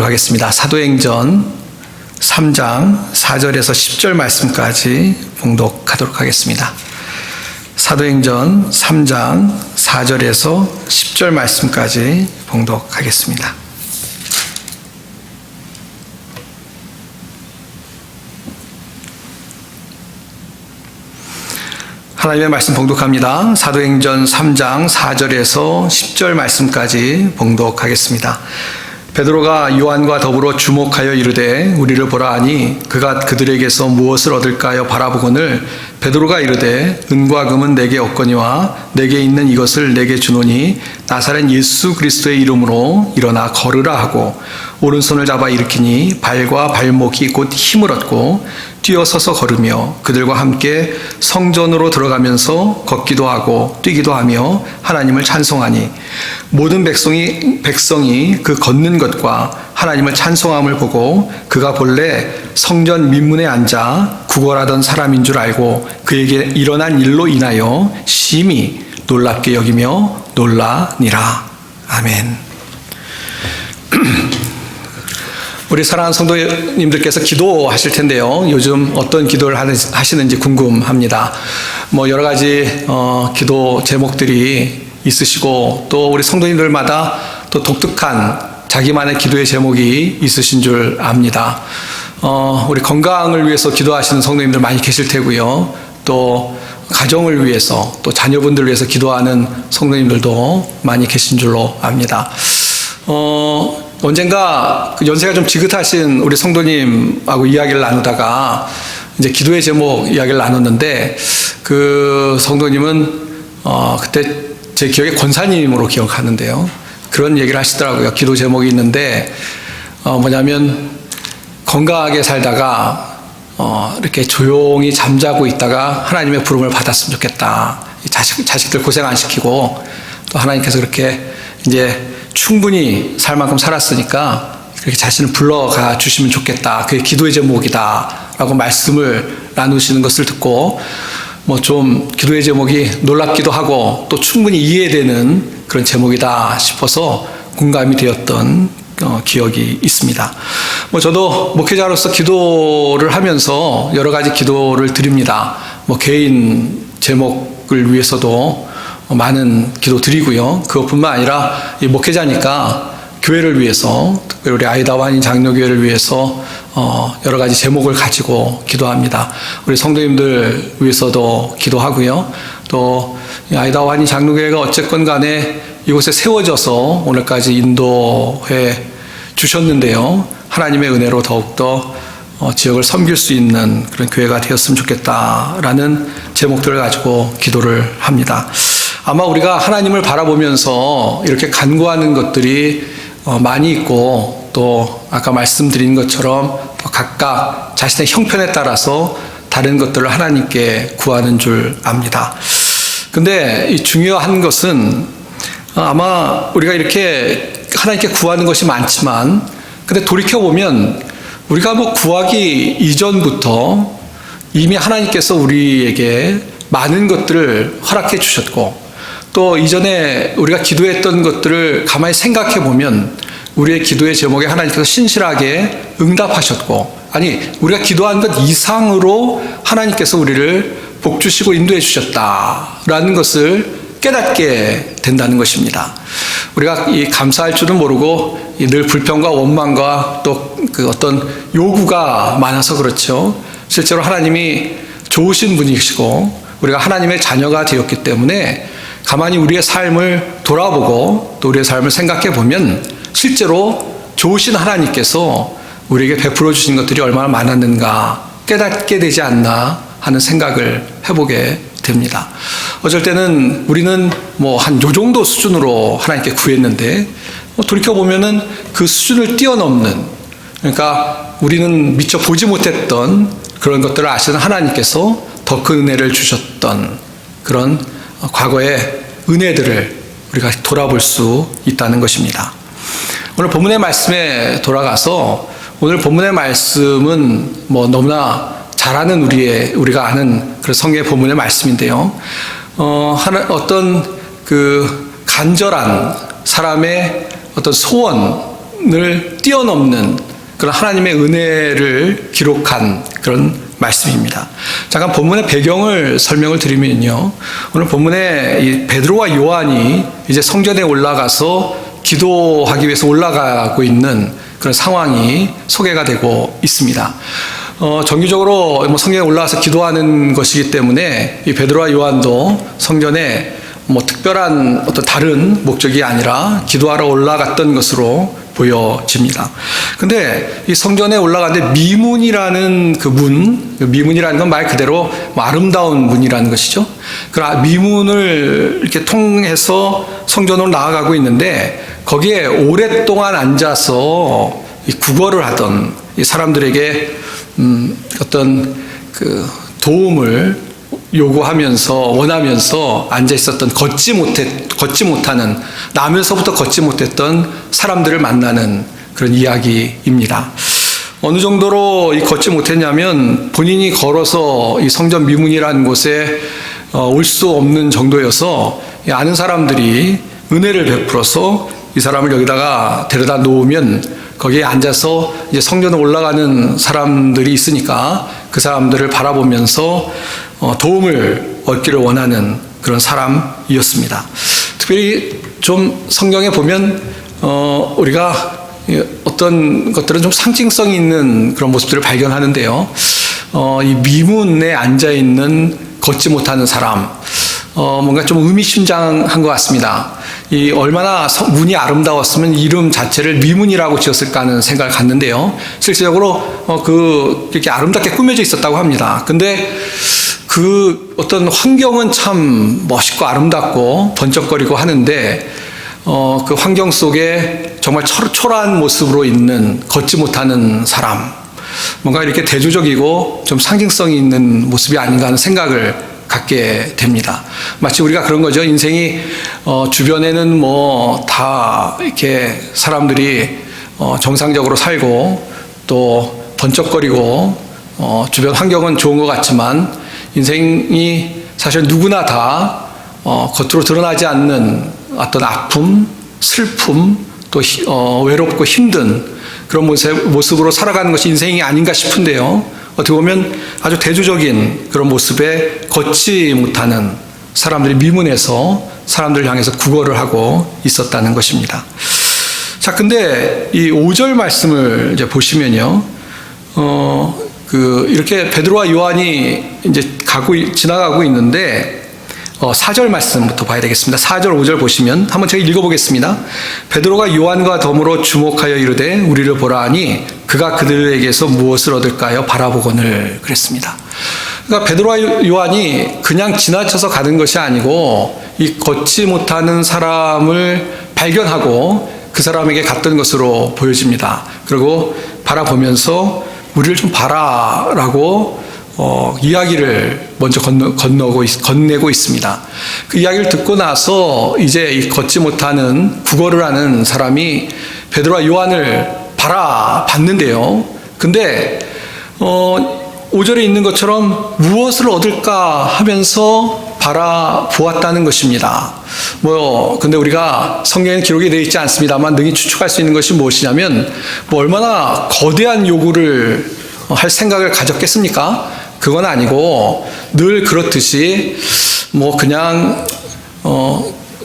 하겠습니다. 사도행전 3장 4절에서 10절 말씀까지 봉독하도록 하겠습니다. 사도행전 3장 4절에서 10절 말씀까지 봉독하겠습니다. 하나님의 말씀 봉독합니다. 사도행전 3장 4절에서 10절 말씀까지 봉독하겠습니다. 베드로가 요한과 더불어 주목하여 이르되 우리를 보라 하니 그가 그들에게서 무엇을 얻을까 바라보거늘 베드로가 이르되 은과 금은 내게 없거니와 내게 있는 이것을 내게 주노니 나사렛 예수 그리스도의 이름으로 일어나 걸으라 하고 오른손을 잡아 일으키니 발과 발목이 곧 힘을 얻고 뛰어서서 걸으며 그들과 함께 성전으로 들어가면서 걷기도 하고 뛰기도 하며 하나님을 찬송하니 모든 백성이 그 걷는 것과 하나님을 찬송함을 보고 그가 본래 성전 민문에 앉아 구걸하던 사람인 줄 알고 그에게 일어난 일로 인하여 심히 놀랍게 여기며 놀라니라. 아멘. 우리 사랑하는 성도님들께서 기도하실 텐데요. 요즘 어떤 기도를 하시는지 궁금합니다. 여러 가지 기도 제목들이 있으시고 또 우리 성도님들마다 또 독특한 자기만의 기도의 제목이 있으신 줄 압니다. 우리 건강을 위해서 기도하시는 성도님들 많이 계실 테고요. 또 가정을 위해서 또 자녀분들을 위해서 기도하는 성도님들도 많이 계신 줄로 압니다. 언젠가 연세가 좀 지긋하신 우리 성도님하고 이야기를 나누다가 이제 기도의 제목 이야기를 나눴는데 그 성도님은 그때 제 기억에 권사님으로 기억하는데요. 그런 얘기를 하시더라고요. 기도 제목이 있는데 뭐냐면 건강하게 살다가 이렇게 조용히 잠자고 있다가 하나님의 부름을 받았으면 좋겠다. 자식들 고생 안 시키고 또 하나님께서 그렇게 이제 충분히 살 만큼 살았으니까 그렇게 자신을 불러가 주시면 좋겠다. 그게 기도의 제목이다 라고 말씀을 나누시는 것을 듣고 좀 기도의 제목이 놀랍기도 하고 또 충분히 이해되는 그런 제목이다 싶어서 공감이 되었던 기억이 있습니다. 저도 목회자로서 기도를 하면서 여러 가지 기도를 드립니다. 개인 제목을 위해서도 많은 기도 드리고요. 그것뿐만 아니라 이 목회자니까 교회를 위해서, 특별히 우리 아이다와 한인 장로교회를 위해서 여러 가지 제목을 가지고 기도합니다. 우리 성도님들 위해서도 기도하고요. 또 아이다와 한인 장로교회가 어쨌건 간에 이곳에 세워져서 오늘까지 인도해 주셨는데요. 하나님의 은혜로 더욱더 지역을 섬길 수 있는 그런 교회가 되었으면 좋겠다라는 제목들을 가지고 기도를 합니다. 아마 우리가 하나님을 바라보면서 이렇게 간구하는 것들이 많이 있고 또 아까 말씀드린 것처럼 각각 자신의 형편에 따라서 다른 것들을 하나님께 구하는 줄 압니다. 근데 이 중요한 것은 아마 우리가 이렇게 하나님께 구하는 것이 많지만 근데 돌이켜보면 우리가 구하기 이전부터 이미 하나님께서 우리에게 많은 것들을 허락해 주셨고 또 이전에 우리가 기도했던 것들을 가만히 생각해 보면 우리의 기도의 제목에 하나님께서 신실하게 응답하셨고 아니 우리가 기도한 것 이상으로 하나님께서 우리를 복주시고 인도해 주셨다라는 것을 깨닫게 된다는 것입니다. 우리가 이 감사할 줄은 모르고 늘 불평과 원망과 또 그 어떤 요구가 많아서 그렇죠. 실제로 하나님이 좋으신 분이시고 우리가 하나님의 자녀가 되었기 때문에 가만히 우리의 삶을 돌아보고 또 우리의 삶을 생각해 보면 실제로 좋으신 하나님께서 우리에게 베풀어 주신 것들이 얼마나 많았는가 깨닫게 되지 않나 하는 생각을 해보게 됩니다. 어쩔 때는 우리는 한 요 정도 수준으로 하나님께 구했는데 돌이켜보면은 그 수준을 뛰어넘는 그러니까 우리는 미처 보지 못했던 그런 것들을 아시는 하나님께서 더 큰 은혜를 주셨던 그런 과거의 은혜들을 우리가 돌아볼 수 있다는 것입니다. 오늘 본문의 말씀에 돌아가서 오늘 본문의 말씀은 너무나 잘 아는 우리가 아는 그런 성경의 본문의 말씀인데요. 어떤 그 간절한 사람의 어떤 소원 미문을 뛰어넘는 그런 하나님의 은혜를 기록한 그런 말씀입니다. 잠깐 본문의 배경을 설명을 드리면요. 오늘 본문에 이 베드로와 요한이 이제 성전에 올라가서 기도하기 위해서 올라가고 있는 그런 상황이 소개가 되고 있습니다. 정기적으로 성전에 올라가서 기도하는 것이기 때문에 이 베드로와 요한도 성전에 특별한 어떤 다른 목적이 아니라 기도하러 올라갔던 것으로 보여집니다. 근데 이 성전에 올라가는데 미문이라는 그 문, 미문이라는 건 말 그대로 아름다운 문이라는 것이죠. 그 미문을 이렇게 통해서 성전으로 나아가고 있는데 거기에 오랫동안 앉아서 이 구걸을 하던 이 사람들에게 어떤 그 도움을 요구하면서 원하면서 앉아 있었던 걷지 못하는 나면서부터 걷지 못했던 사람들을 만나는 그런 이야기입니다. 어느 정도로 걷지 못했냐면 본인이 걸어서 이 성전 미문이라는 곳에 올 수 없는 정도여서 아는 사람들이 은혜를 베풀어서 이 사람을 여기다가 데려다 놓으면 거기에 앉아서 이제 성전에 올라가는 사람들이 있으니까 그 사람들을 바라보면서 도움을 얻기를 원하는 그런 사람이었습니다. 특별히 좀 성경에 보면 우리가 어떤 것들은 좀 상징성이 있는 그런 모습들을 발견하는데요. 이 미문에 앉아 있는 걷지 못하는 사람, 뭔가 좀 의미심장한 것 같습니다. 이 얼마나 문이 아름다웠으면 이름 자체를 미문이라고 지었을까 하는 생각을 갖는데요. 실질적으로 이렇게 아름답게 꾸며져 있었다고 합니다. 근데 그 어떤 환경은 참 멋있고 아름답고 번쩍거리고 하는데 그 환경 속에 정말 초라한 모습으로 있는 걷지 못하는 사람, 뭔가 이렇게 대조적이고 좀 상징성이 있는 모습이 아닌가 하는 생각을 갖게 됩니다. 마치 우리가 그런 거죠. 인생이 주변에는 다 이렇게 사람들이 정상적으로 살고 또 번쩍거리고 주변 환경은 좋은 것 같지만 인생이 사실 누구나 다 겉으로 드러나지 않는 어떤 아픔, 슬픔, 또 외롭고 힘든 그런 모습으로 살아가는 것이 인생이 아닌가 싶은데요. 어떻게 보면 아주 대조적인 그런 모습에 걷지 못하는 사람들이 미문에서 사람들을 향해서 구걸을 하고 있었다는 것입니다. 자, 근데 이 5절 말씀을 이제 보시면요. 이렇게 베드로와 요한이 이제 지나가고 있는데 4절 말씀부터 봐야 되겠습니다. 4절, 5절 보시면 한번 제가 읽어보겠습니다. 베드로가 요한과 더불어 주목하여 이르되 우리를 보라 하니 그가 그들에게서 무엇을 얻을까요? 바라보거늘 그랬습니다. 그러니까 베드로와 요한이 그냥 지나쳐서 가는 것이 아니고 이 걷지 못하는 사람을 발견하고 그 사람에게 갔던 것으로 보여집니다. 그리고 바라보면서 우리를 좀 봐라라고 이야기를 먼저 건네고 있습니다. 그 이야기를 듣고 나서 이제 이 걷지 못하는 구걸을 하는 사람이 베드로와 요한을 바라봤는데요. 근데 5절에 있는 것처럼 무엇을 얻을까 하면서 바라보았다는 것입니다. 근데 우리가 성경에 기록이 되어 있지 않습니다만 능히 추측할 수 있는 것이 무엇이냐면 얼마나 거대한 요구를 할 생각을 가졌겠습니까? 그건 아니고 늘 그렇듯이 그냥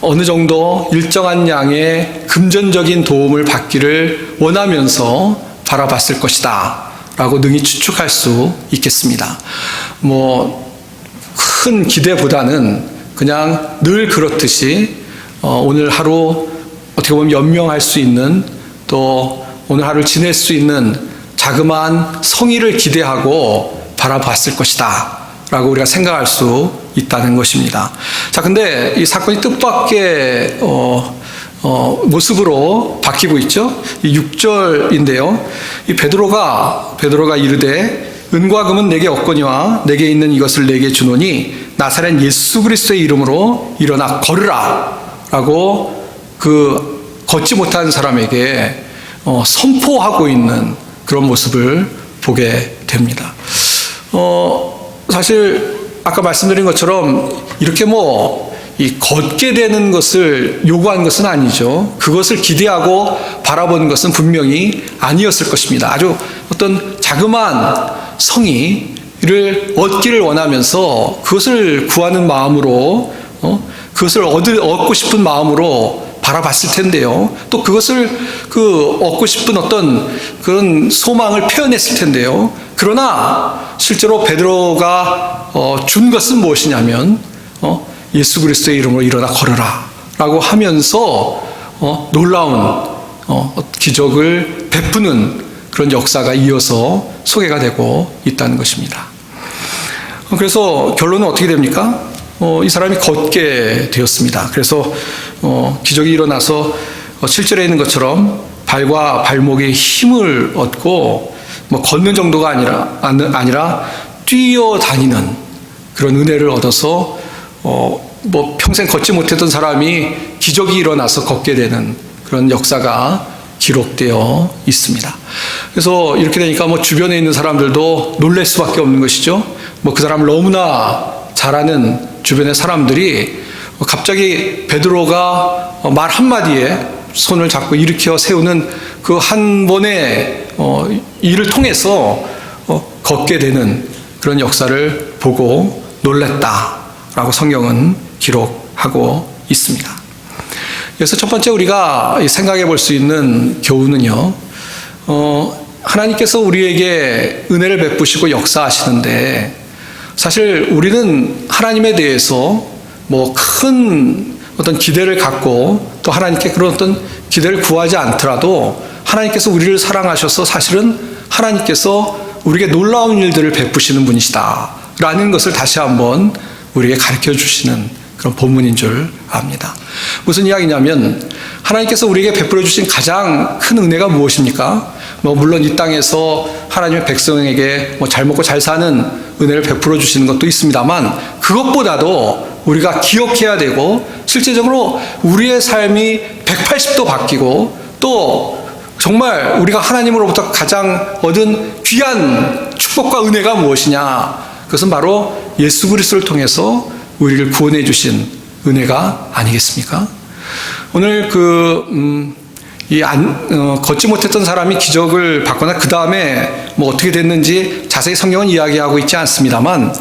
어느 정도 일정한 양의 금전적인 도움을 받기를 원하면서 바라봤을 것이다 라고 능히 추측할 수 있겠습니다. 큰 기대보다는 그냥 늘 그렇듯이 오늘 하루 어떻게 보면 연명할 수 있는 또 오늘 하루를 지낼 수 있는 자그마한 성의를 기대하고 바라봤을 것이다 라고 우리가 생각할 수 있다는 것입니다. 자, 근데 이 사건이 뜻밖의 모습으로 바뀌고 있죠. 이 6절인데요. 이 베드로가 이르되 은과 금은 내게 없거니와 내게 있는 이것을 내게 주노니 나사렛 예수 그리스도의 이름으로 일어나 걸으라 라고 걷지 못하는 사람에게 선포하고 있는 그런 모습을 보게 됩니다. 사실 아까 말씀드린 것처럼 이렇게 이 걷게 되는 것을 요구한 것은 아니죠. 그것을 기대하고 바라보는 것은 분명히 아니었을 것입니다. 아주 어떤 자그마한 성의를 얻기를 원하면서 그것을 구하는 마음으로 그것을 얻고 싶은 마음으로 바라봤을 텐데요. 또 그것을 얻고 싶은 어떤 그런 소망을 표현했을 텐데요. 그러나 실제로 베드로가 준 것은 무엇이냐면 예수 그리스도의 이름으로 일어나 걸어라 라고 하면서 놀라운 기적을 베푸는 그런 역사가 이어서 소개가 되고 있다는 것입니다. 그래서 결론은 어떻게 됩니까? 이 사람이 걷게 되었습니다. 그래서 기적이 일어나서 7절에 있는 것처럼 발과 발목에 힘을 얻고 걷는 정도가 아니라 뛰어다니는 그런 은혜를 얻어서 평생 걷지 못했던 사람이 기적이 일어나서 걷게 되는 그런 역사가 기록되어 있습니다. 그래서 이렇게 되니까 주변에 있는 사람들도 놀랄 수밖에 없는 것이죠. 그 사람을 너무나 잘 아는 주변의 사람들이 갑자기 베드로가 말 한마디에 손을 잡고 일으켜 세우는 그 한 번의 일을 통해서 걷게 되는 그런 역사를 보고 놀랐다라고 성경은 기록하고 있습니다. 그래서 첫 번째 우리가 생각해 볼 수 있는 교훈은요, 하나님께서 우리에게 은혜를 베푸시고 역사하시는데 사실 우리는 하나님에 대해서 큰 어떤 기대를 갖고 또 하나님께 그런 어떤 기대를 구하지 않더라도 하나님께서 우리를 사랑하셔서 사실은 하나님께서 우리에게 놀라운 일들을 베푸시는 분이시다 라는 것을 다시 한번 우리에게 가르쳐 주시는 그런 본문인 줄 압니다. 무슨 이야기냐면 하나님께서 우리에게 베풀어 주신 가장 큰 은혜가 무엇입니까? 물론 이 땅에서 하나님의 백성에게 잘 먹고 잘 사는 은혜를 베풀어 주시는 것도 있습니다만 그것보다도 우리가 기억해야 되고 실제적으로 우리의 삶이 180도 바뀌고 또 정말 우리가 하나님으로부터 가장 얻은 귀한 축복과 은혜가 무엇이냐? 그것은 바로 예수 그리스도를 통해서 우리를 구원해 주신 은혜가 아니겠습니까? 오늘 걷지 못했던 사람이 기적을 받거나 그 다음에 어떻게 됐는지 자세히 성경은 이야기하고 있지 않습니다만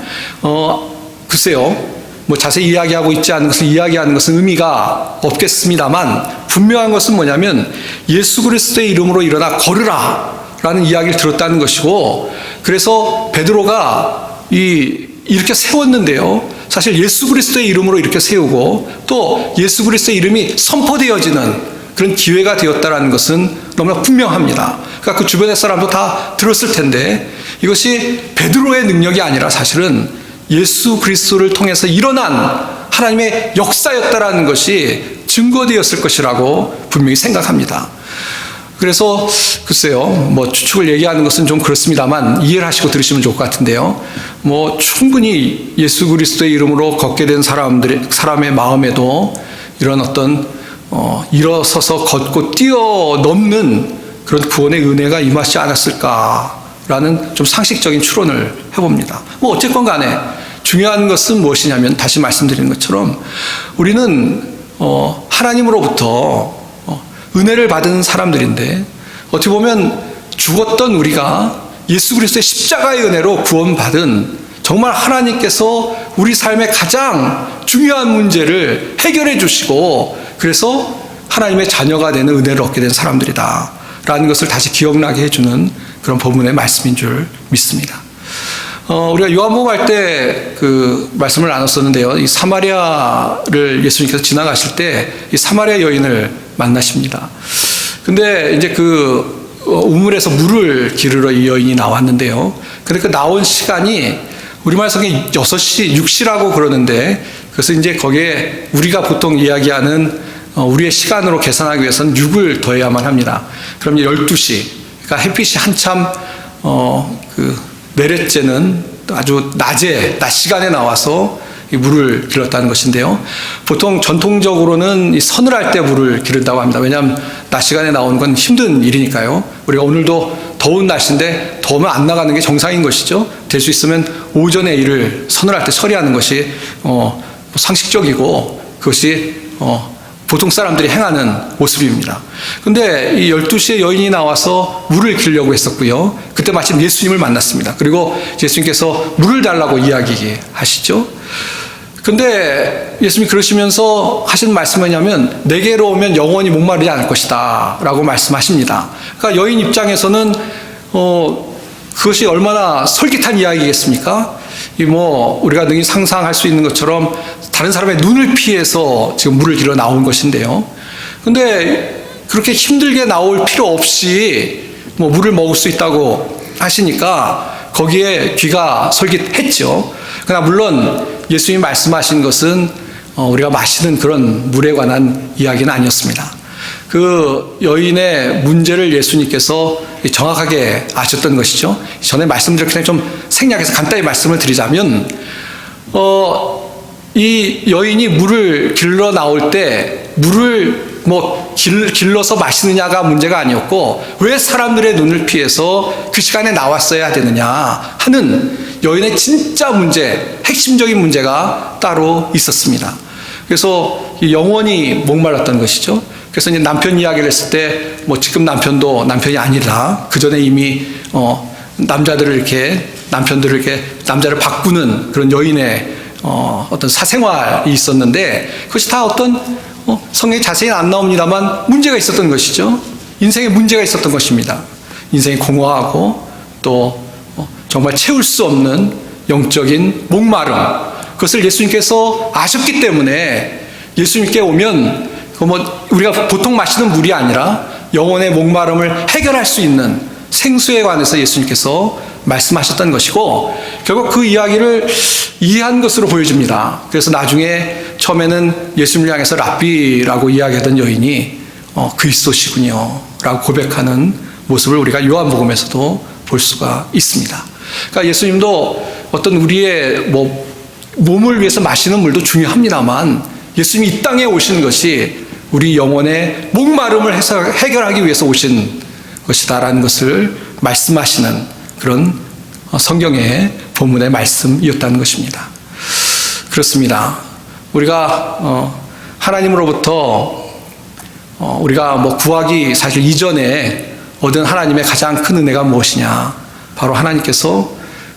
글쎄요, 자세히 이야기하고 있지 않은 것을 이야기하는 것은 의미가 없겠습니다만 분명한 것은 뭐냐면 예수 그리스도의 이름으로 일어나 걸으라 라는 이야기를 들었다는 것이고, 그래서 베드로가 이렇게 세웠는데요, 사실 예수 그리스도의 이름으로 이렇게 세우고 또 예수 그리스도의 이름이 선포되어지는 그런 기회가 되었다는 것은 너무나 분명합니다. 그러니까 그 주변의 사람도 다 들었을 텐데 이것이 베드로의 능력이 아니라 사실은 예수 그리스도를 통해서 일어난 하나님의 역사였다라는 것이 증거되었을 것이라고 분명히 생각합니다. 그래서 글쎄요, 추측을 얘기하는 것은 좀 그렇습니다만 이해를 하시고 들으시면 좋을 것 같은데요. 충분히 예수 그리스도의 이름으로 걷게 된 사람의 마음에도 이런 어떤 일어서서 걷고 뛰어넘는 그런 구원의 은혜가 임하지 않았을까라는 좀 상식적인 추론을 해봅니다. 어쨌건 간에 중요한 것은 무엇이냐면 다시 말씀드리는 것처럼 우리는 하나님으로부터 은혜를 받은 사람들인데 어떻게 보면 죽었던 우리가 예수 그리스도의 십자가의 은혜로 구원받은 정말 하나님께서 우리 삶의 가장 중요한 문제를 해결해 주시고 그래서 하나님의 자녀가 되는 은혜를 얻게 된 사람들이다 라는 것을 다시 기억나게 해주는 그런 본문의 말씀인 줄 믿습니다. 우리가 요한복음 할 때 그 말씀을 나눴었는데요, 이 사마리아를 예수님께서 지나가실 때 이 사마리아 여인을 만나십니다. 근데 이제 우물에서 물을 기르러 이 여인이 나왔는데요, 근데 그 나온 시간이 우리말 성경에 6시, 6시라고 그러는데 그래서 이제 거기에 우리가 보통 이야기하는 우리의 시간으로 계산하기 위해서는 6을 더해야만 합니다. 그럼 12시, 그러니까 햇빛이 한참 내렸째는 아주 낮 시간에 나와서 이 물을 길렀다는 것인데요. 보통 전통적으로는 이 서늘할 때 물을 기른다고 합니다. 왜냐하면 낮 시간에 나오는 건 힘든 일이니까요. 우리가 오늘도 더운 날씨인데 더우면 안 나가는 게 정상인 것이죠. 될 수 있으면 오전에 일을 서늘할 때 처리하는 것이 상식적이고 그것이 보통 사람들이 행하는 모습입니다. 근데 이 12시에 여인이 나와서 물을 길려고 했었고요. 그때 마침 예수님을 만났습니다. 그리고 예수님께서 물을 달라고 이야기하시죠. 근데 예수님이 그러시면서 하신 말씀은 뭐냐면 내게로 오면 영원히 목마르지 않을 것이다 라고 말씀하십니다. 그러니까 여인 입장에서는 그것이 얼마나 솔깃한 이야기겠습니까? 우리가 능히 상상할 수 있는 것처럼 다른 사람의 눈을 피해서 지금 물을 길어 나온 것인데요. 근데 그렇게 힘들게 나올 필요 없이 물을 먹을 수 있다고 하시니까 거기에 귀가 솔깃했죠. 그러나 물론 예수님이 말씀하신 것은 우리가 마시는 그런 물에 관한 이야기는 아니었습니다. 그 여인의 문제를 예수님께서 정확하게 아셨던 것이죠. 전에 말씀드렸기 때문에 좀 생략해서 간단히 말씀을 드리자면 이 여인이 물을 길러 나올 때 물을 길러서 마시느냐가 문제가 아니었고 왜 사람들의 눈을 피해서 그 시간에 나왔어야 되느냐 하는 여인의 진짜 문제, 핵심적인 문제가 따로 있었습니다. 그래서 남편이 목말랐던 것이죠. 그래서 이제 남편 이야기를 했을 때 지금 남편도 남편이 아니라 그 전에 이미 남자들을 이렇게 남자를 바꾸는 그런 여인의 어떤 사생활이 있었는데 그것이 다 어떤 성경에 자세히는 안 나옵니다만 문제가 있었던 것이죠. 인생에 문제가 있었던 것입니다. 인생이 공허하고 또 정말 채울 수 없는 영적인 목마름, 그것을 예수님께서 아셨기 때문에 예수님께 오면 우리가 보통 마시는 물이 아니라 영혼의 목마름을 해결할 수 있는 생수에 관해서 예수님께서 말씀하셨던 것이고 결국 그 이야기를 이해한 것으로 보여집니다. 그래서 나중에 처음에는 예수님을 향해서 랍비라고 이야기하던 여인이 그리스도시군요 라고 고백하는 모습을 우리가 요한복음에서도 볼 수가 있습니다. 그러니까 예수님도 어떤 우리의 몸을 위해서 마시는 물도 중요합니다만 예수님이 이 땅에 오신 것이 우리 영혼의 목마름을 해결하기 위해서 오신 것이다라는 것을 말씀하시는 그런 성경의 본문의 말씀이었다는 것입니다. 그렇습니다. 우리가 하나님으로부터 우리가 구하기 사실 이전에 얻은 하나님의 가장 큰 은혜가 무엇이냐? 바로 하나님께서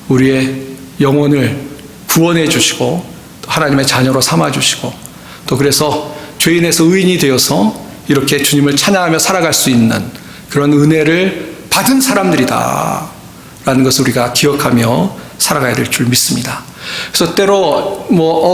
우리의 영혼을 구원해 주시고 또 하나님의 자녀로 삼아 주시고 또 그래서 죄인에서 의인이 되어서 이렇게 주님을 찬양하며 살아갈 수 있는 그런 은혜를 받은 사람들이다 라는 것을 우리가 기억하며 살아가야 될 줄 믿습니다. 그래서 때로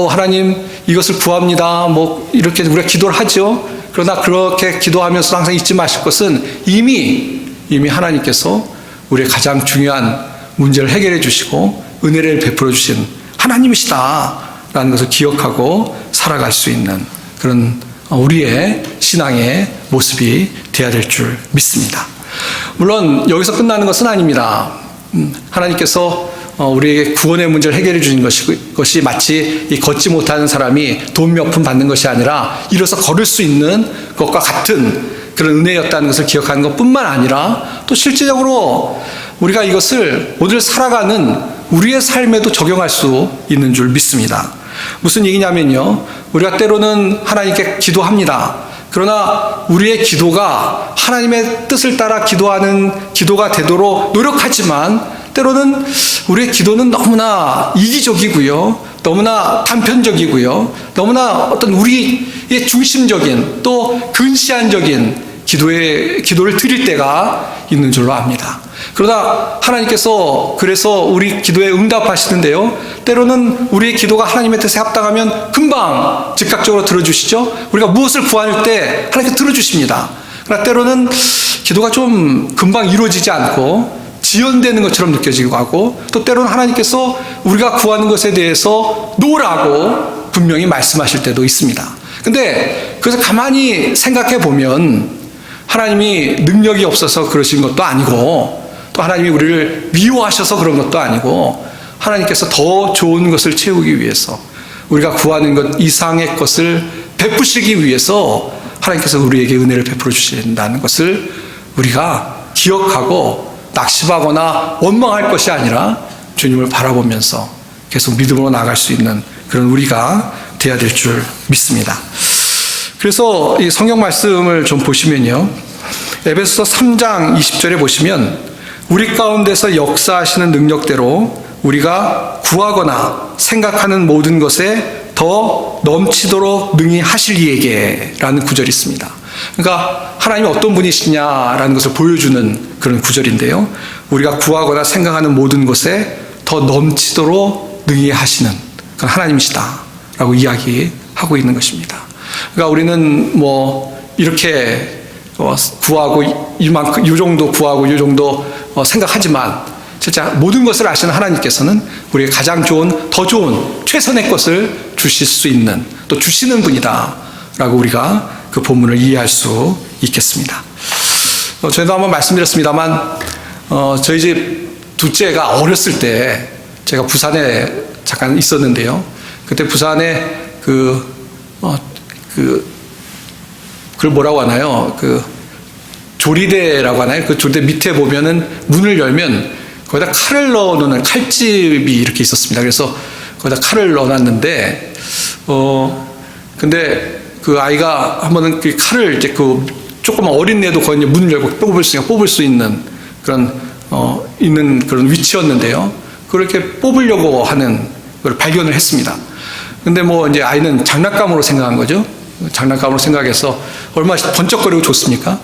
하나님 이것을 구합니다 이렇게 우리가 기도를 하죠. 그러나 그렇게 기도하면서 항상 잊지 마실 것은 이미 하나님께서 우리의 가장 중요한 문제를 해결해 주시고 은혜를 베풀어 주신 하나님이시다 라는 것을 기억하고 살아갈 수 있는 그런 우리의 신앙의 모습이 되어야 될 줄 믿습니다. 물론 여기서 끝나는 것은 아닙니다. 하나님께서 우리에게 구원의 문제를 해결해 주신 것이 마치 이 걷지 못하는 사람이 돈 몇 푼 받는 것이 아니라 일어서 걸을 수 있는 것과 같은 그런 은혜였다는 것을 기억하는 것뿐만 아니라 또 실제적으로 우리가 이것을 오늘 살아가는 우리의 삶에도 적용할 수 있는 줄 믿습니다. 무슨 얘기냐면요. 우리가 때로는 하나님께 기도합니다. 그러나 우리의 기도가 하나님의 뜻을 따라 기도하는 기도가 되도록 노력하지만 때로는 우리의 기도는 너무나 이기적이고요. 너무나 단편적이고요. 너무나 어떤 우리의 중심적인 또 근시안적인 기도를 드릴 때가 있는 줄로 압니다. 그러나 하나님께서 그래서 우리 기도에 응답하시는데요. 때로는 우리의 기도가 하나님의 뜻에 합당하면 금방 즉각적으로 들어주시죠. 우리가 무엇을 구할 때 하나님께 들어주십니다. 그러나 때로는 기도가 좀 금방 이루어지지 않고 지연되는 것처럼 느껴지고 하고 또 때로는 하나님께서 우리가 구하는 것에 대해서 노라고 분명히 말씀하실 때도 있습니다. 근데 그래서 가만히 생각해 보면 하나님이 능력이 없어서 그러신 것도 아니고 또 하나님이 우리를 미워하셔서 그런 것도 아니고 하나님께서 더 좋은 것을 채우기 위해서 우리가 구하는 것 이상의 것을 베푸시기 위해서 하나님께서 우리에게 은혜를 베풀어 주신다는 것을 우리가 기억하고 낙심하거나 원망할 것이 아니라 주님을 바라보면서 계속 믿음으로 나아갈 수 있는 그런 우리가 돼야 될 줄 믿습니다. 그래서 이 성경 말씀을 좀 보시면요. 에베소서 3장 20절에 보시면 우리 가운데서 역사하시는 능력대로 우리가 구하거나 생각하는 모든 것에 더 넘치도록 능히 하실 이에게 라는 구절이 있습니다. 그러니까 하나님이 어떤 분이시냐라는 것을 보여주는 그런 구절인데요. 우리가 구하거나 생각하는 모든 것에 더 넘치도록 능히 하시는 그런 하나님이시다 라고 이야기하고 있는 것입니다. 그러니까 우리는 뭐 이렇게 구하고 이만큼 이 정도 구하고 이 정도 생각하지만 진짜 모든 것을 아시는 하나님께서는 우리에게 가장 좋은 더 좋은 최선의 것을 주실 수 있는 또 주시는 분이다 라고 우리가 그 본문을 이해할 수 있겠습니다. 저희도 한번 말씀드렸습니다만 저희 집 둘째가 어렸을 때 제가 부산에 잠깐 있었는데요. 그때 부산에 그걸 뭐라고 하나요? 조리대라고 하나요? 그 조리대 밑에 보면은 문을 열면 거기다 칼을 넣어놓는 칼집이 이렇게 있었습니다. 그래서 거기다 칼을 넣어놨는데, 근데 그 아이가 한 번은 그 칼을 이제 조그만 어린애도 거기 문을 열고 뽑을 수 있는 그런 위치였는데요. 그렇게 뽑으려고 하는 걸 발견을 했습니다. 근데 뭐 이제 아이는 장난감으로 생각한 거죠. 장난감으로 생각해서 얼마나 번쩍거리고 좋습니까?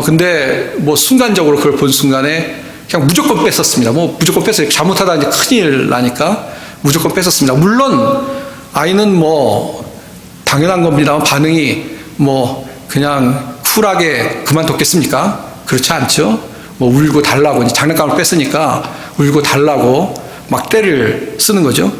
근데 뭐 순간적으로 그걸 본 순간에 그냥 무조건 뺐었습니다. 뭐 무조건 뺐어요. 잘못하다 이제 큰일 나니까 무조건 뺐었습니다. 물론 아이는 뭐 당연한 겁니다만 반응이 뭐 그냥 쿨하게 그만뒀겠습니까? 그렇지 않죠. 뭐 울고 달라고 이제 장난감을 뺐으니까 울고 달라고 막 때를 쓰는 거죠.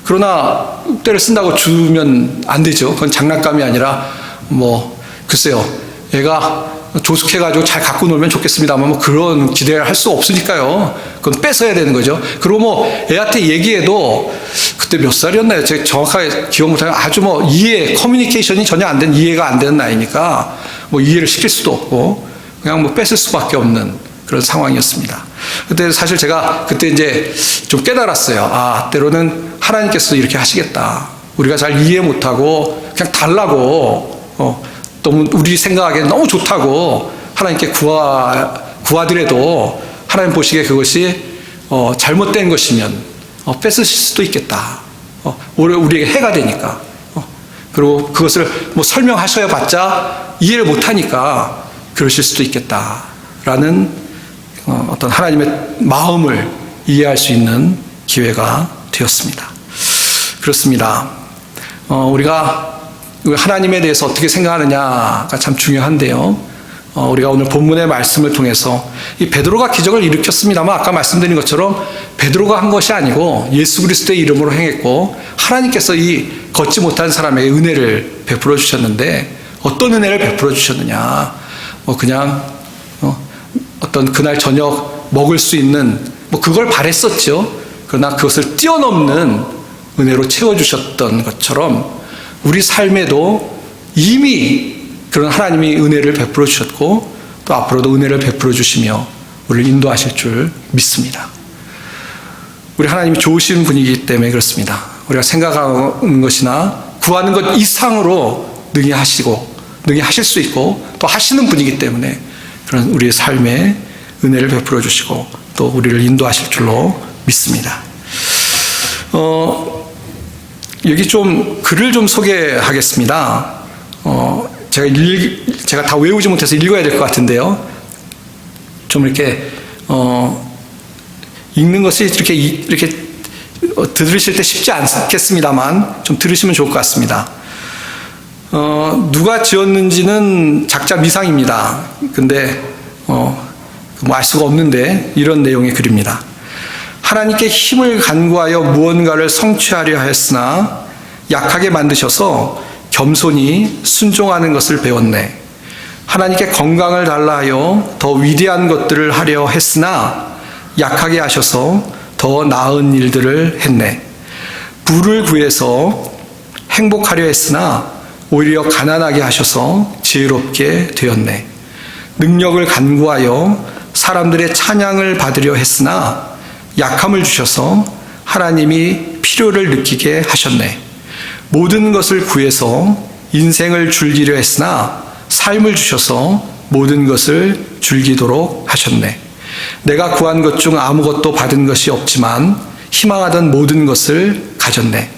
그러나 때를 쓴다고 주면 안 되죠. 그건 장난감이 아니라 뭐 글쎄요. 애가 조숙해가지고 잘 갖고 놀면 좋겠습니다만 뭐 그런 기대를 할 수 없으니까요. 그건 뺏어야 되는 거죠. 그리고 뭐 애한테 얘기해도 그때 몇 살이었나요? 제가 정확하게 기억 못하면 아주 뭐 커뮤니케이션이 전혀 안 된 이해가 안 되는 나이니까 뭐 이해를 시킬 수도 없고 그냥 뭐 뺏을 수밖에 없는 그런 상황이었습니다. 그때 사실 제가 그때 이제 좀 깨달았어요. 아, 때로는 하나님께서 이렇게 하시겠다. 우리가 잘 이해 못하고 그냥 달라고 너무 우리 생각하기엔 너무 좋다고 하나님께 구하더라도 하나님 보시기에 그것이 잘못된 것이면 뺏으실 수도 있겠다. 우리에게 해가 되니까. 그리고 그것을 뭐 설명하셔야 봤자 이해를 못하니까 그러실 수도 있겠다라는 어떤 하나님의 마음을 이해할 수 있는 기회가 되었습니다. 그렇습니다. 우리가 하나님에 대해서 어떻게 생각하느냐가 참 중요한데요. 우리가 오늘 본문의 말씀을 통해서 이 베드로가 기적을 일으켰습니다만 아까 말씀드린 것처럼 베드로가 한 것이 아니고 예수 그리스도의 이름으로 행했고 하나님께서 이 걷지 못한 사람에게 은혜를 베풀어 주셨는데 어떤 은혜를 베풀어 주셨느냐? 그냥 어떤 그날 저녁 먹을 수 있는 그걸 바랬었죠. 그러나 그것을 뛰어넘는 은혜로 채워주셨던 것처럼 우리 삶에도 이미 그런 하나님이 은혜를 베풀어 주셨고 또 앞으로도 은혜를 베풀어 주시며 우리를 인도하실 줄 믿습니다. 우리 하나님이 좋으신 분이기 때문에 그렇습니다. 우리가 생각하는 것이나 구하는 것 이상으로 능히 하실 수 있고 또 하시는 분이기 때문에 그런 우리의 삶에 은혜를 베풀어 주시고 또 우리를 인도하실 줄로 믿습니다. 여기 좀 글을 좀 소개하겠습니다. 제가 다 외우지 못해서 읽어야 될 것 같은데요. 좀 이렇게 읽는 것이 이렇게 들으실 때 쉽지 않겠습니다만 좀 들으시면 좋을 것 같습니다. 누가 지었는지는 작자 미상입니다. 근데 뭐 알 수가 없는데 이런 내용의 글입니다. 하나님께 힘을 간구하여 무언가를 성취하려 했으나 약하게 만드셔서 겸손히 순종하는 것을 배웠네. 하나님께 건강을 달라 하여 더 위대한 것들을 하려 했으나 약하게 하셔서 더 나은 일들을 했네. 부를 구해서 행복하려 했으나 오히려 가난하게 하셔서 지혜롭게 되었네. 능력을 간구하여 사람들의 찬양을 받으려 했으나 약함을 주셔서 하나님이 필요를 느끼게 하셨네. 모든 것을 구해서 인생을 즐기려 했으나 삶을 주셔서 모든 것을 즐기도록 하셨네. 내가 구한 것 중 아무것도 받은 것이 없지만 희망하던 모든 것을 가졌네.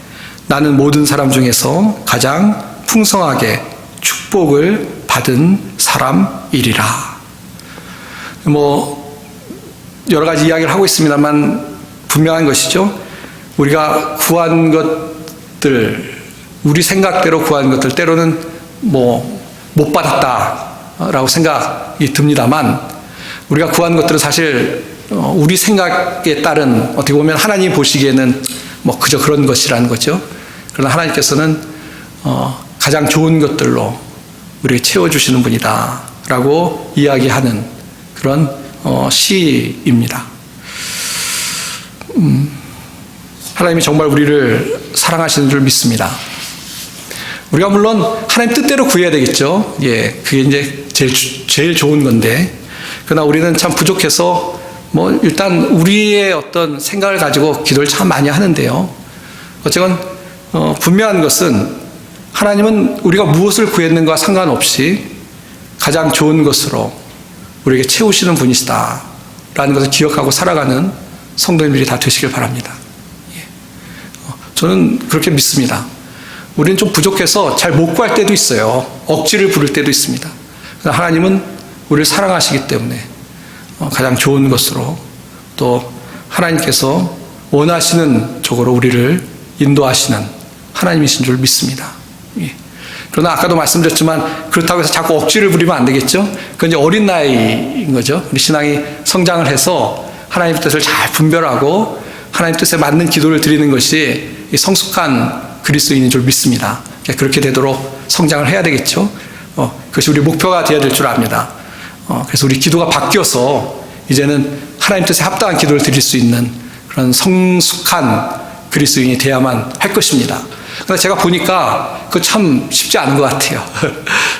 나는 모든 사람 중에서 가장 풍성하게 축복을 받은 사람이리라. 여러 가지 이야기를 하고 있습니다만 분명한 것이죠. 우리가 구한 것들, 우리 생각대로 구한 것들, 때로는 못 받았다라고 생각이 듭니다만, 우리가 구한 것들은 사실 우리 생각에 따른, 어떻게 보면 하나님 보시기에는 그저 그런 것이라는 거죠. 그러나 하나님께서는 가장 좋은 것들로 우리를 채워주시는 분이다 라고 이야기하는 그런 시입니다. 하나님이 정말 우리를 사랑하시는 줄 믿습니다. 우리가 물론 하나님 뜻대로 구해야 되겠죠. 예, 그게 이제 제일 좋은 건데, 그러나 우리는 참 부족해서 일단 우리의 어떤 생각을 가지고 기도를 참 많이 하는데요. 어쨌건 분명한 것은 하나님은 우리가 무엇을 구했는가 상관없이 가장 좋은 것으로 우리에게 채우시는 분이시다 라는 것을 기억하고 살아가는 성도님들이 다 되시길 바랍니다. 저는 그렇게 믿습니다. 우리는 좀 부족해서 잘 못 구할 때도 있어요. 억지를 부릴 때도 있습니다. 그러나 하나님은 우리를 사랑하시기 때문에 가장 좋은 것으로, 또 하나님께서 원하시는 쪽으로 우리를 인도하시는 하나님이신 줄 믿습니다. 그러나 아까도 말씀드렸지만 그렇다고 해서 자꾸 억지를 부리면 안 되겠죠. 그건 이제 어린 나이인 거죠. 우리 신앙이 성장을 해서 하나님의 뜻을 잘 분별하고 하나님 뜻에 맞는 기도를 드리는 것이 성숙한 그리스도인인 줄 믿습니다. 그렇게 되도록 성장을 해야 되겠죠. 그것이 우리 목표가 되어야 될 줄 압니다. 그래서 우리 기도가 바뀌어서 이제는 하나님 뜻에 합당한 기도를 드릴 수 있는 그런 성숙한 그리스도인이 돼야만 할 것입니다. 그런데 제가 보니까 그거 참 쉽지 않은 것 같아요.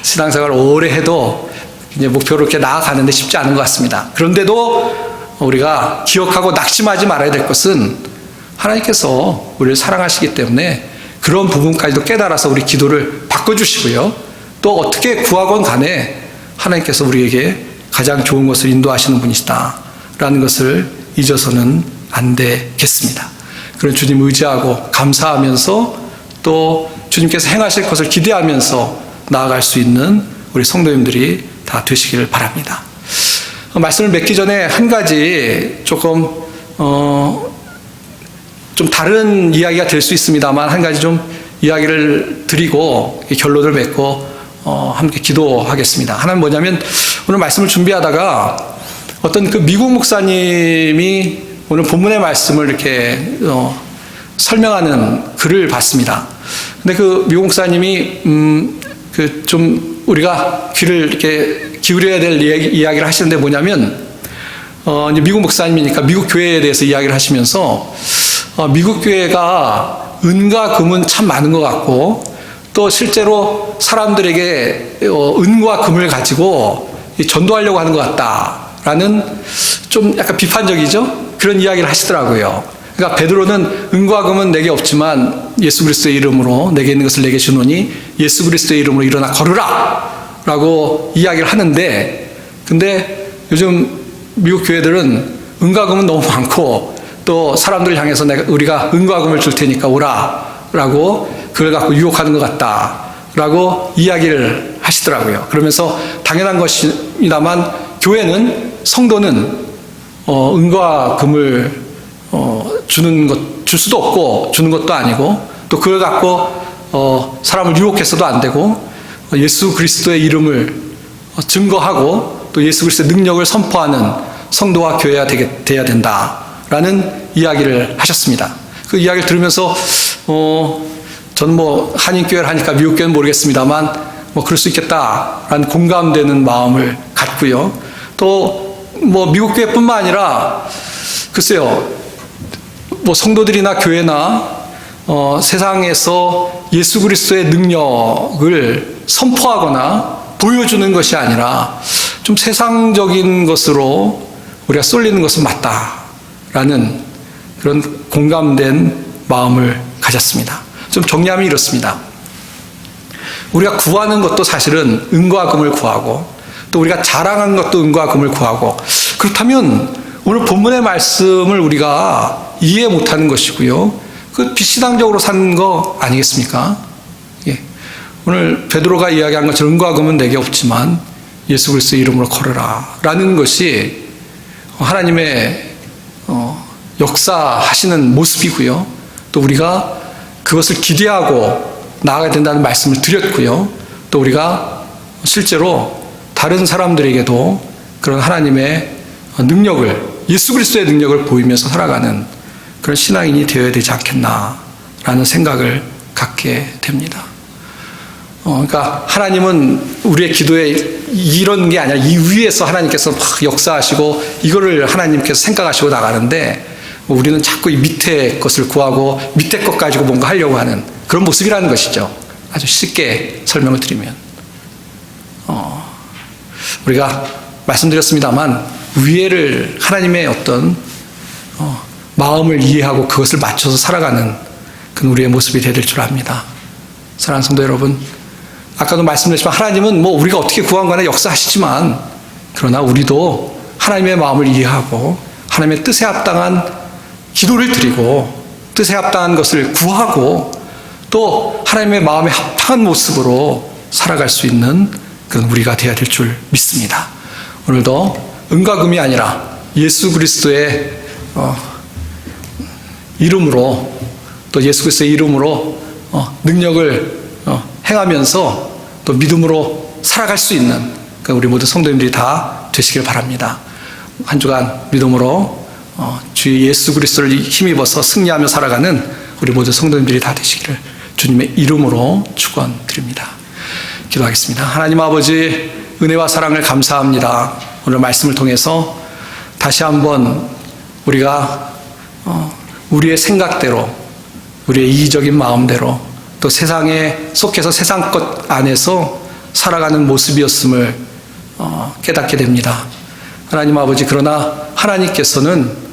신앙생활을 오래 해도 이제 목표로 이렇게 나아가는데 쉽지 않은 것 같습니다. 그런데도 우리가 기억하고 낙심하지 말아야 될 것은 하나님께서 우리를 사랑하시기 때문에 그런 부분까지도 깨달아서 우리 기도를 바꿔주시고요. 또 어떻게 구하건 간에 하나님께서 우리에게 가장 좋은 것을 인도하시는 분이시다 라는 것을 잊어서는 안 되겠습니다. 그런 주님 의지하고 감사하면서 또 주님께서 행하실 것을 기대하면서 나아갈 수 있는 우리 성도님들이 다 되시길 바랍니다. 말씀을 맺기 전에 한 가지 조금 좀 다른 이야기가 될 수 있습니다만 한 가지 좀 이야기를 드리고 결론을 맺고 함께 기도하겠습니다. 하나는 뭐냐면, 오늘 말씀을 준비하다가 어떤 그 미국 목사님이 오늘 본문의 말씀을 이렇게 설명하는 글을 봤습니다. 근데 그 미국 목사님이 좀 우리가 귀를 이렇게 기울여야 될 이야기를 하시는데 뭐냐면, 이제 미국 목사님이니까 미국 교회에 대해서 이야기를 하시면서 미국 교회가 은과 금은 참 많은 것 같고, 또 실제로 사람들에게 은과 금을 가지고 전도하려고 하는 것 같다라는 좀 약간 비판적이죠? 그런 이야기를 하시더라고요. 그러니까 베드로는 은과 금은 내게 없지만 예수 그리스도의 이름으로 내게 있는 것을 내게 주노니 예수 그리스도의 이름으로 일어나 걸으라 라고 이야기를 하는데, 근데 요즘 미국 교회들은 은과 금은 너무 많고 또 사람들을 향해서 우리가 은과 금을 줄 테니까 오라 라고 그걸 갖고 유혹하는 것 같다 라고 이야기를 하시더라고요. 그러면서 당연한 것입니다만 교회는, 성도는 은과 금을 줄 수도 없고 주는 것도 아니고, 또 그걸 갖고 사람을 유혹해서도 안 되고, 예수 그리스도의 이름을 증거하고 또 예수 그리스도의 능력을 선포하는 성도와 교회가 돼야 된다라는 이야기를 하셨습니다. 그 이야기를 들으면서 저는 한인교회를 하니까 미국교회는 모르겠습니다만 그럴 수 있겠다라는 공감되는 마음을 갖고요. 또 미국교회뿐만 아니라 글쎄요, 성도들이나 교회나 세상에서 예수 그리스도의 능력을 선포하거나 보여주는 것이 아니라 좀 세상적인 것으로 우리가 쏠리는 것은 맞다라는 그런 공감된 마음을 가졌습니다. 좀 정리하면 이렇습니다. 우리가 구하는 것도 사실은 은과 금을 구하고 또 우리가 자랑하는 것도 은과 금을 구하고, 그렇다면 오늘 본문의 말씀을 우리가 이해 못하는 것이고요, 그 비신앙적으로 사는 거 아니겠습니까? 예. 오늘 베드로가 이야기한 것처럼 은과 금은 내게 없지만 예수 그리스도의 이름으로 걸으라 라는 것이 하나님의 역사하시는 모습이고요, 또 우리가 그것을 기대하고 나아가야 된다는 말씀을 드렸고요, 또 우리가 실제로 다른 사람들에게도 그런 하나님의 능력을, 예수 그리스도의 능력을 보이면서 살아가는 그런 신앙인이 되어야 되지 않겠나라는 생각을 갖게 됩니다. 그러니까 하나님은 우리의 기도에 이런 게 아니라 이 위에서 하나님께서 막 역사하시고 이거를 하나님께서 생각하시고 나가는데, 우리는 자꾸 이 밑에 것을 구하고 밑에 것 가지고 뭔가 하려고 하는 그런 모습이라는 것이죠. 아주 쉽게 설명을 드리면, 우리가 말씀드렸습니다만 위에를, 하나님의 어떤 마음을 이해하고 그것을 맞춰서 살아가는 그런 우리의 모습이 되야 될 줄 압니다. 사랑하는 성도 여러분, 아까도 말씀드렸지만 하나님은 뭐 우리가 어떻게 구한 간에 역사하시지만, 그러나 우리도 하나님의 마음을 이해하고 하나님의 뜻에 합당한 기도를 드리고 뜻에 합당한 것을 구하고 또 하나님의 마음에 합당한 모습으로 살아갈 수 있는 그런 우리가 되어야 될 줄 믿습니다. 오늘도 은과 금이 아니라 예수 그리스도의 이름으로, 또 예수 그리스도의 이름으로 능력을 행하면서 또 믿음으로 살아갈 수 있는 우리 모두 성도님들이 다 되시길 바랍니다. 한 주간 믿음으로 주 예수 그리스도를 힘입어서 승리하며 살아가는 우리 모두 성도님들이 다 되시기를 주님의 이름으로 축원드립니다. 기도하겠습니다. 하나님 아버지, 은혜와 사랑을 감사합니다. 오늘 말씀을 통해서 다시 한번 우리가 우리의 생각대로, 우리의 이기적인 마음대로, 또 세상에 속해서 세상 것 안에서 살아가는 모습이었음을 깨닫게 됩니다. 하나님 아버지, 그러나 하나님께서는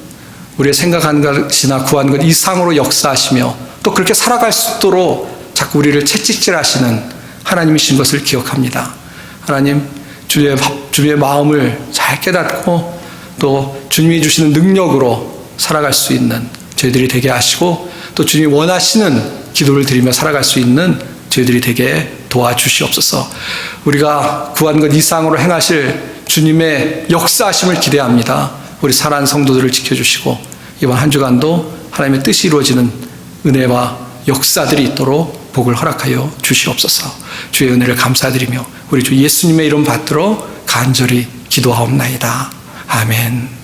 우리의 생각한 것이나 구한 것 이상으로 역사하시며 또 그렇게 살아갈 수 있도록 자꾸 우리를 채찍질하시는 하나님이신 것을 기억합니다. 하나님, 주의 마음을 잘 깨닫고 또 주님이 주시는 능력으로 살아갈 수 있는 저희들이 되게 하시고, 또 주님이 원하시는 기도를 드리며 살아갈 수 있는 저희들이 되게 도와주시옵소서. 우리가 구한 것 이상으로 행하실 주님의 역사하심을 기대합니다. 우리 사랑하는 성도들을 지켜주시고 이번 한 주간도 하나님의 뜻이 이루어지는 은혜와 역사들이 있도록 복을 허락하여 주시옵소서. 주의 은혜를 감사드리며 우리 주 예수님의 이름 받들어 간절히 기도하옵나이다. 아멘.